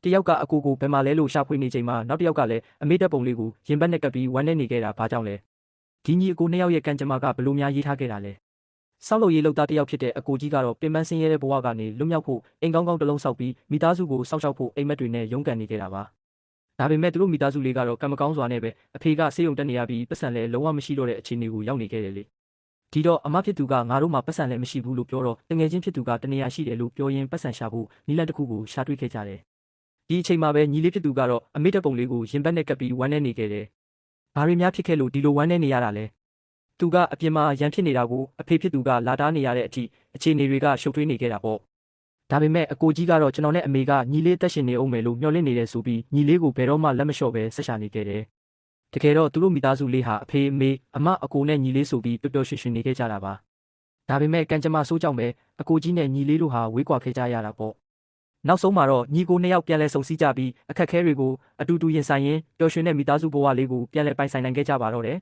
တယောက်ကအကိုကိုဘယ်မှာလဲလို့ရှာဖွေနေချိန်မှာနောက်တစ်ယောက်ကလည်းအမေဓာတ်ပုံလေးကိုရင်ဘတ်နဲ့ကပ်ပြီးဝမ်းနဲ့နေခဲ့တာဘာကြောင့်လဲဒီညီအကိုနှစ်ယောက်ရဲ့ကံကြမ္မာကဘလို့များရေးထားခဲ့တာလဲဆောက်လုပ်ရေးလုပ်သားတစ်ယောက်ဖြစ်တဲ့အကိုကြီးကတော့ပင်ပန်းဆင်းရဲတဲ့ဘဝကနေလွတ်မြောက်ဖို့အိမ်ကောင်းကောင်းတစ်လုံးဆောက်ပြီးမိသားစုကိုစောင့်ရှောက်ဖို့အိမ်မက်တွေနဲ့ရုန်းကန်နေခဲ့တာပါဒါပေမဲ့သူတို့မိသားစုလေးကတော့ကံမကောင်းစွာနဲ့ပဲအဖေကဆေးရုံတက်နေရပြီးပတ်စံလည်းလုံးဝမရှိတော့တဲ့အခြေအနေကိုရောက်နေခဲ့တယ်လေဒီတော့အမဖြစ်သူကငါတို့မှာပတ်စံလည်းမရှိဘူးလို့ပြောတော့တငယ်ချင်းဖြစ်သူကတနေရာရှိတယ်လို့ပြောရင်းပတ်စံရှာဖို့နီလန်တစ်ခုကိုရှာတွေ့ခဲ့ကြတယ်ဒီအချိန်မှာပဲညီလေးဖြစ်သူကတော့အမေဓာတ်ပုံလေးကိုရင်ဘတ်နဲ့ကပ်ပြီးဝမ်းနဲ့နေခဲ့တယ်ဘာတွေများဖြစ်ခဲ့လို့ဒီလိုဝမ်းနဲ့နေရတာလဲသူကအပြင်မှာရန်ဖြစ်နေတာကိုအဖေဖြစ်သူကလာတားနေရတဲ့အထိအခြေအနေတွေကရှုပ်ထွေးနေခဲ့တာပေါ့ဒါပေမဲ့အကိုကြီးကတော့ကျွန်တော်နဲ့အမေကညီလေးတက်ရှင်နေအောင်မယ်လို့မျှော်လင့်နေတယ်ဆိုပြီးညီလေးကိုဘယ်တော့မှလက်မလျှော့ပဲဆက်ရှာနေခဲ့တယ်တကယ်တော့သူတို့မိသားစုလေးဟာအဖေအမေအမအကိုနဲ့ညီလေးဆိုပြီးပျော်ပျော်ရွှင်ရွှင်နေခဲ့ကြတာပါဒါပေမဲ့ကံကြမ္မာဆိုးကြောင့်ပဲအကိုကြီးနဲ့ညီလေးတို့ဟာဝေးကွာခဲ့ကြရတာပေါ့နောက်ဆုံးမှာတော့ညီကိုနှစ်ယောက်ပြန်လဲဆုံစည်းကြပြီးအခက်အခဲတွေကိုအတူတူရင်ဆိုင်ရင်းပျော်ရွှင်တဲ့မိသားစုဘဝလေးကိုပြန်လဲပိုင်ဆိုင်နိုင်ခဲ့ကြပါတော့တယ်